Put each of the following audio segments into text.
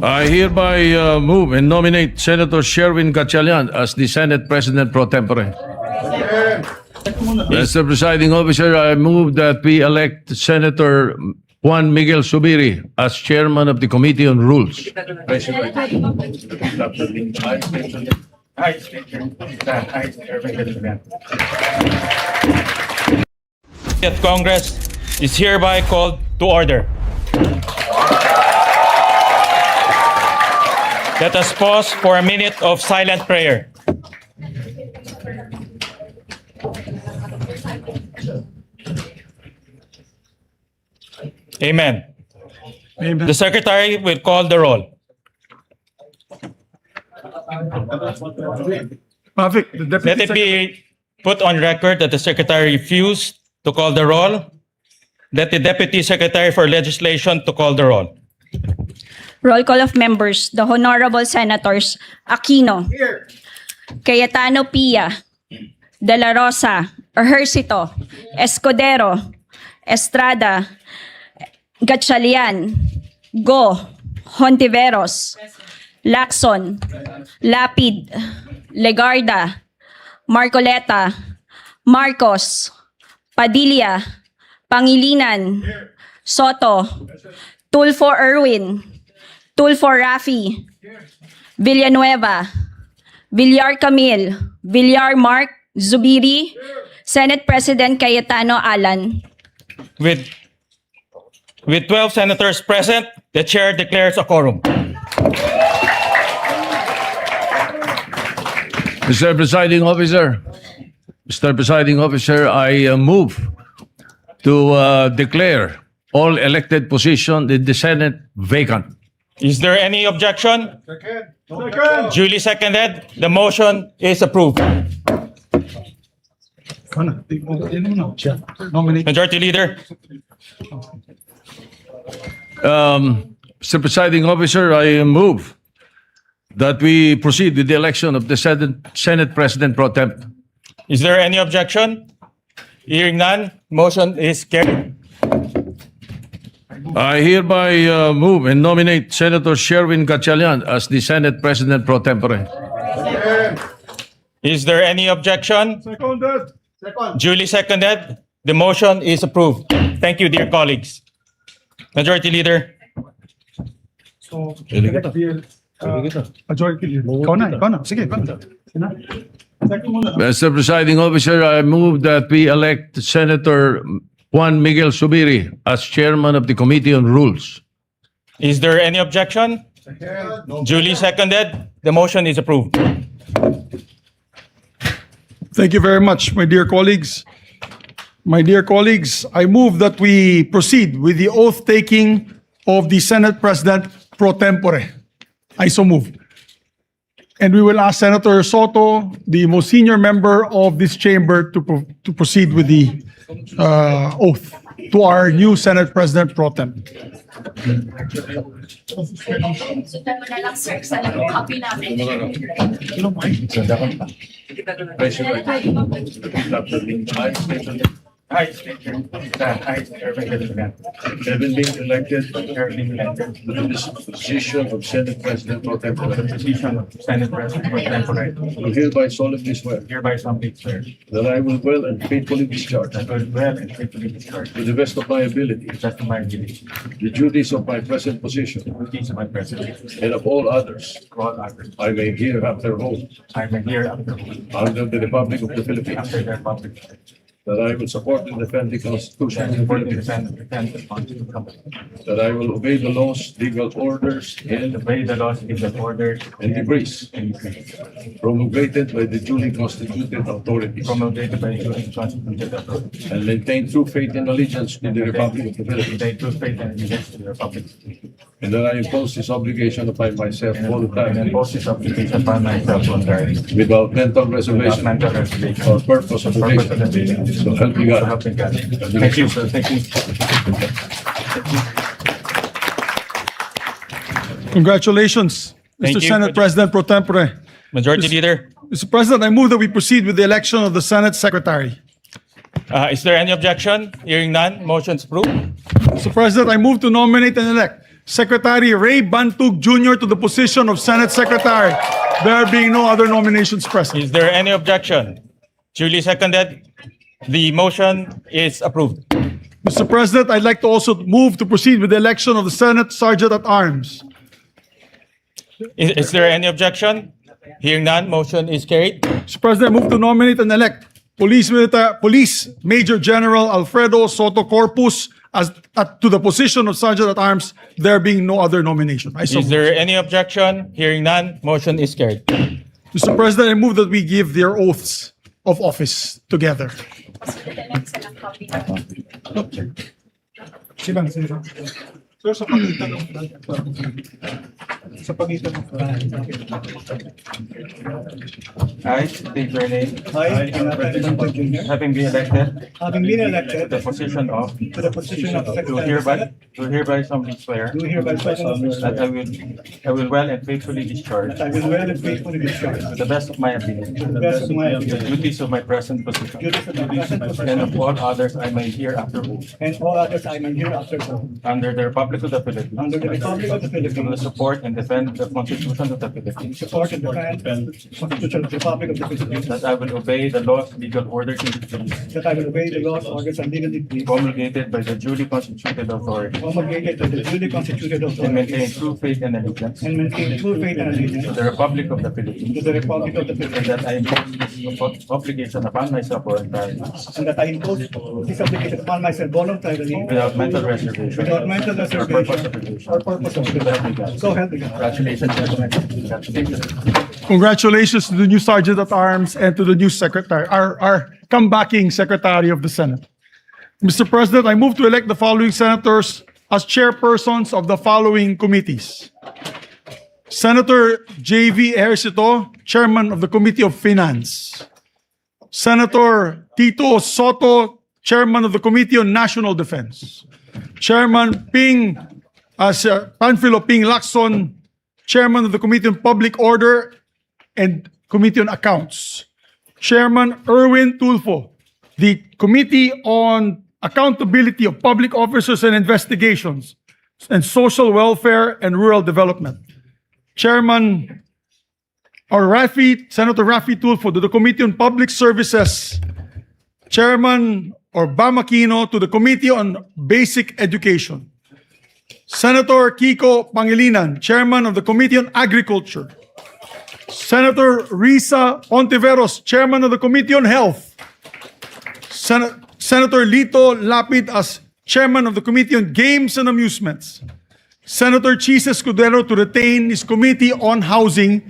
I hereby move and nominate Senator Sherwin Gatchalian as the Senate President Pro Tempore. Mr. Presiding Officer, I move that we elect Senator Juan Miguel Zubiri as Chairman of the Committee on Rules. That Congress is hereby called to order. Let us pause for a minute of silent prayer. Amen. Amen. The Secretary will call the roll. Mavic, the Deputy Let it be put on record that the Secretary refused to call the roll. Let the Deputy Secretary for Legislation to call the roll. Roll call of members. The Honorable Senators Aquino, Cayetano Pia, De La Rosa, Ejercito, Escudero, Estrada, Gatchalian, Go, Hontiveros, Lacson, Lapid, Legarda, Marcoleta, Marcos, Padilla, Pangilinan, Soto, Tulfo Erwin, Tulfo Rafi, Villanueva, Villar Camille, Villar Mark, Zubiri, Senate President Cayetano Alan. With 12 senators present, the chair declares a quorum. Mr. Presiding Officer, I move to declare all elected positions in the Senate vacant. Is there any objection? Second. Duly seconded. The motion is approved. Nominate. Majority Leader, Mr. Presiding Officer, I move that we proceed with the election of the Senate President Pro Temp. is there any objection? Hearing none, motion is carried. I hereby move and nominate Senator Sherwin Gatchalian as the Senate President Pro Tempore. Is there any objection? Seconded. Duly seconded. The motion is approved. Thank you, dear colleagues. Majority Leader, So, majority leader. Ikaw na. Sige, ikaw na. Second muna. Mr. Presiding Officer, I move that we elect Senator Juan Miguel Zubiri as Chairman of the Committee on Rules. is there any objection? Duly seconded. The motion is approved. Thank you very much, my dear colleagues. My dear colleagues, I move that we proceed with the oath taking of the Senate President Pro Tempore. I so move. And we will ask Senator Soto, the most senior member of this chamber, to proceed with the oath to our new Senate President Pro Tem. Sundan mo na lang, sir, sa copy namin. I, having been elected to this position of Senate President Pro Tempore, do hereby solemnly swear that I will well and faithfully discharge to the best of my ability the duties of my present position and of all others I may hereafter hold under the Republic of the Philippines, that I will support and defend the Constitution of the Philippines, that I will obey the laws, legal orders, and decrees promulgated by the duly constituted authorities, and maintain true faith and allegiance to the Republic of the Philippines, and that I impose this obligation upon myself voluntarily without mental reservation or purpose of evasion. So help me God. Thank you, sir. Thank you. Congratulations, Thank Mr. you. Senate President Pro Tempore. Majority Leader, Mr. President, I move that we proceed with the election of the Senate Secretary. is there any objection? Hearing none, motion is approved. Mr. President, I move to nominate and elect Secretary Ray Bantug Jr. to the position of Senate Secretary. There being no other nominations present. Is there any objection? Duly seconded. The motion is approved. Mr. President, I'd like to also move to proceed with the election of the Senate Sergeant at Arms. Is there any objection? Hearing none, motion is carried. Mr. President, I move to nominate and elect Police Major General Alfredo Soto Corpus to the position of Sergeant at Arms, there being no other nomination. I so Is move. there any objection? Hearing none, motion is carried. Mr. President, I move that we give their oaths of office together. Sir, sa pagitan ng I state your name. I, President Junior, Having been elected having been to elected the position of, to the position of do Secretary, hereby solemnly swear do hereby solemnly swear that I will well and faithfully discharge, that I will well and faithfully discharge, to the best of my ability, to the best of my the ability, duties of my present position, duties of my present and position, of all others I may hereafter owe, and all others I may hereafter owe, under the Republic of the Philippines, under the Republic of the to Philippines, support and defend the Constitution of the Philippines, support and defend the Constitution of the Republic of the Philippines, that I will obey the laws, legal orders, and decrees that I will obey the laws, orders, and legal decrees promulgated by the duly constituted authority, promulgated by the duly constituted and maintain authorities, true faith and allegiance and maintain true faith and to allegiance the Republic of the to Philippines, the Republic of the and Philippines, that I impose this obligation upon myself voluntarily, and that I impose this obligation upon myself voluntarily, without mental reservation without mental or purpose of reservation evasion. or purpose of So help me evasion. God. So help me God. Congratulations, gentlemen. Congratulations. Congratulations to the new Sergeant at Arms and to the new Secretary, our comebacking Secretary of the Senate. Mr. President, I move to elect the following senators as chairpersons of the following committees. Senator J.V. Ejercito, Chairman of the Committee of Finance. Senator Tito Soto, Chairman of the Committee on National Defense. Chairman Panfilo Ping Lacson, Chairman of the Committee on Public Order and Committee on Accounts. Chairman Erwin Tulfo, the Committee on Accountability of Public Officers and Investigations and Social Welfare and Rural Development. Chairman Senator Rafi Tulfo to the Committee on Public Services. Chairman Bamakino to the Committee on Basic Education. Senator Kiko Pangilinan, Chairman of the Committee on Agriculture. Senator Risa Ontiveros, Chairman of the Committee on Health. Senator Lito Lapid as Chairman of the Committee on Games and Amusements. Senator Chiz Escudero to retain his Committee on Housing.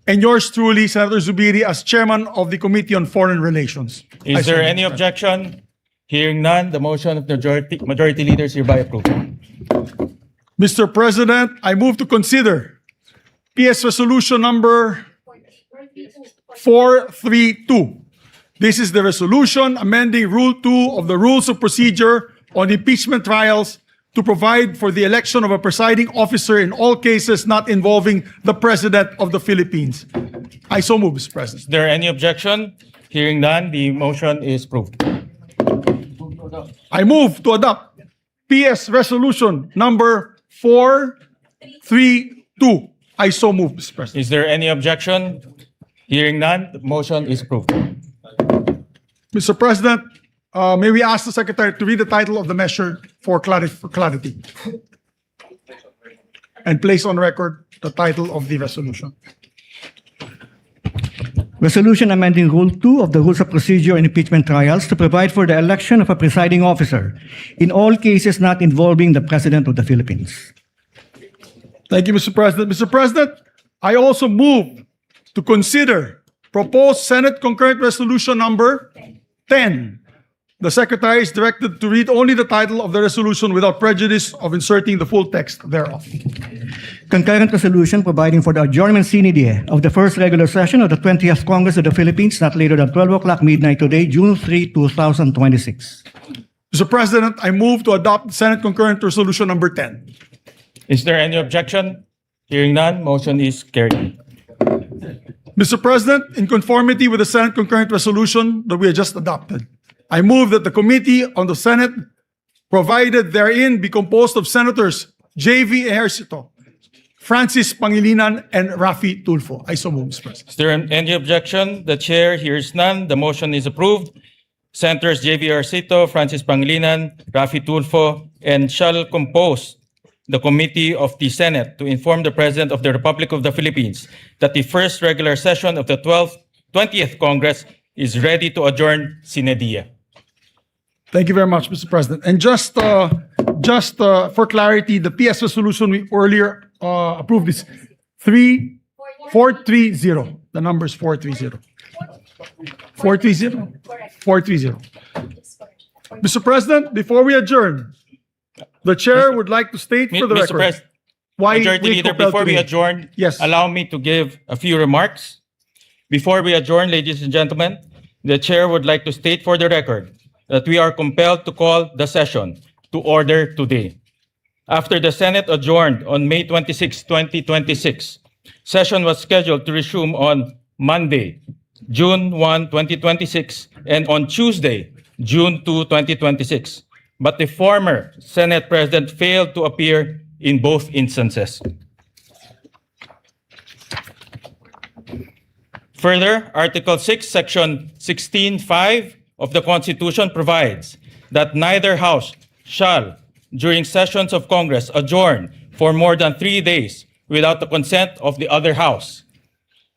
And yours truly, Senator Zubiri, as Chairman of the Committee on Foreign Relations. Is there any objection? Hearing none, the motion of the majority leader is hereby approved. Mr. President, I move to consider PS Resolution number 432. This is the resolution amending Rule 2 of the Rules of Procedure on impeachment trials to provide for the election of a presiding officer in all cases not involving the President of the Philippines. I so move, Mr. President. Is there any objection? Hearing none, the motion is approved. I move to adopt PS Resolution number 432. I so move, Mr. President. Is there any objection? Hearing none, the motion is approved. Mr. President, may we ask the Secretary to read the title of the measure for clarity? And place on record the title of the resolution. Resolution amending Rule 2 of the Rules of Procedure in Impeachment Trials to provide for the election of a presiding officer in all cases not involving the President of the Philippines. Thank you, Mr. President. Mr. President, I also move to consider proposed Senate concurrent resolution number 10. The Secretary is directed to read only the title of the resolution without prejudice of inserting the full text thereof. Concurrent resolution providing for the adjournment sine die of the first regular session of the 20th Congress of the Philippines not later than 12 o'clock midnight today, June 3, 2026. Mr. President, I move to adopt Senate concurrent resolution number 10. Is there any objection? Hearing none, motion is carried. Mr. President, in conformity with the Senate concurrent resolution that we have just adopted, I move that the Committee on the Senate provided therein be composed of Senators JV Ejercito, Francis Pangilinan, and Rafi Tulfo. I so move, Mr. President. Is there any objection? The chair hears none. The motion is approved. Senators J.V. Arcito, Francis Pangilinan, Rafi Tulfo, and shall compose the committee of the Senate to inform the President of the Republic of the Philippines that the first regular session of the 20th Congress is ready to adjourn sine die. Thank you very much, Mr. President. And just for clarity, the PS resolution we earlier approved is 430. The number is 430. 430? 430. Mr. President, before we adjourn, the chair would like to state for the Mr. record President, why Majority we Leader, compelled before we today. adjourn, Yes. allow me to give a few remarks. Before we adjourn, ladies and gentlemen, the chair would like to state for the record that we are compelled to call the session to order today. After the Senate adjourned on May 26, 2026, session was scheduled to resume on Monday, June 1, 2026, and on Tuesday, June 2, 2026. But the former Senate President failed to appear in both instances. Further, Article 6, Section 16(5) of the Constitution provides that neither House shall, during sessions of Congress, adjourn for more than 3 days without the consent of the other House.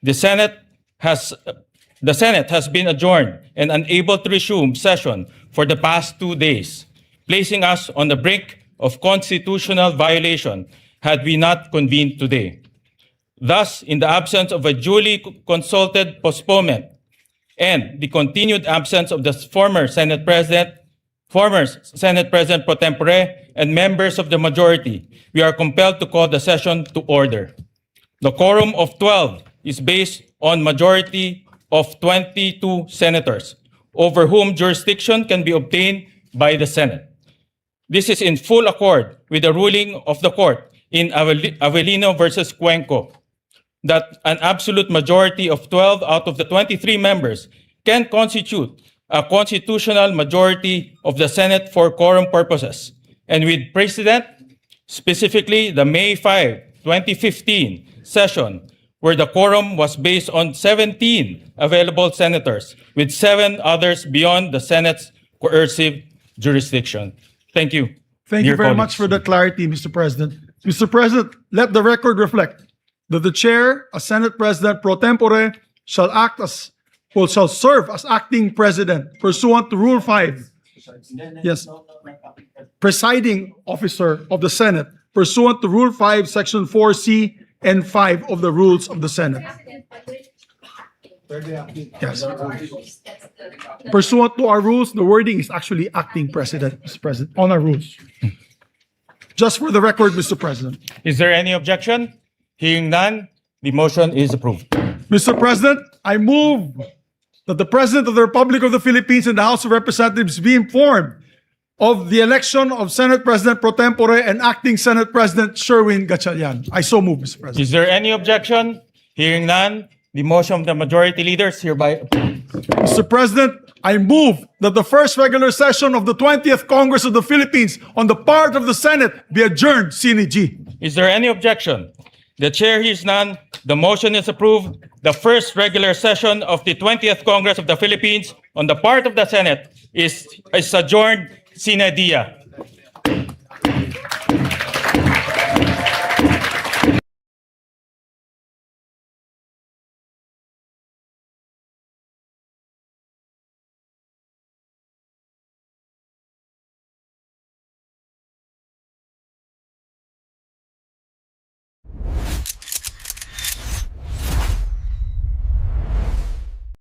The Senate has been adjourned and unable to resume session for the past 2 days, placing us on the brink of constitutional violation had we not convened today. Thus, in the absence of a duly consulted postponement and the continued absence of the former Senate President pro tempore, and members of the majority, we are compelled to call the session to order. The quorum of 12 is based on majority of 22 senators, over whom jurisdiction can be obtained by the Senate. This is in full accord with the ruling of the court in Avellino versus Cuenco, that an absolute majority of 12 out of the 23 members can constitute a constitutional majority of the Senate for quorum purposes, and with precedent, specifically the May 5, 2015 session, where the quorum was based on 17 available senators, with 7 others beyond the Senate's coercive jurisdiction. Thank you. Thank dear you very colleagues. much for the clarity, Mr. President. Mr. President, let the record reflect that the chair, a Senate President pro tempore, shall serve as acting president pursuant to Rule 5. Yes. Presiding officer of the Senate pursuant to Rule 5, Section 4C and 5 of the Rules of the Senate. Yes. Pursuant to our rules, the wording is actually acting president, Mr. President, on our rules. Just for the record, Mr. President. Is there any objection? Hearing none, the motion is approved. Mr. President, I move that the President of the Republic of the Philippines and the House of Representatives be informed of the election of Senate President pro tempore and acting Senate President Sherwin Gatchalian. I so move, Mr. President. Is there any objection? Hearing none, the motion of the majority leader is hereby approved. Mr. President, I move that the first regular session of the 20th Congress of the Philippines on the part of the Senate be adjourned sine die. Is there any objection? The chair hears none. The motion is approved. The first regular session of the 20th Congress of the Philippines on the part of the Senate is adjourned sine die.